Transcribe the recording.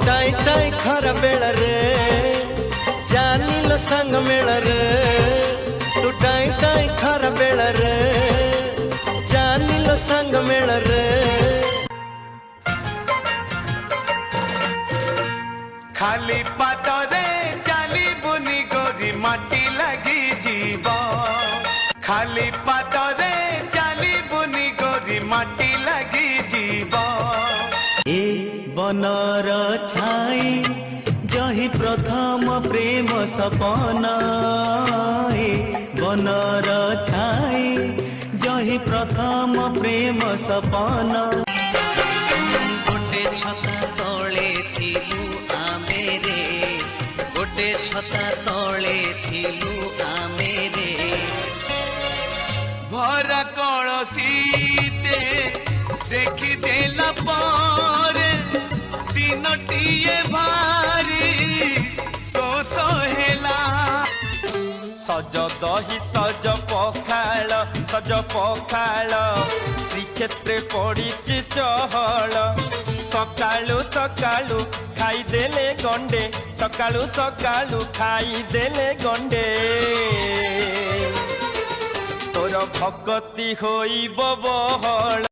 Tie tie खरा बेला रे जानिल संग मेला रे तू टाई टाई खरा बेला रे जानिल संग मेला रे खाली पादरे चाली बुनी गोरी माटी लगी जीव खाली पादरे चाली बुनी गोरी माटी लगी जीव ए बनर छाई जही प्रथम प्रेम सपना ए बनर छाई जही प्रथम प्रेम सपना गोटे छता तले थिलु आमे रे गोटे छता तले थिलु आमे रे घर कलसीते देखी देला पर दिनटिए भारी शोष हेला सज दही सज पखाल श्रीक्षेत्र पड़ी चहल सकालू सकालू खाईदेले गंडे सकालू सकालू खाईदेले गंडे तोर भगति होइब बहल।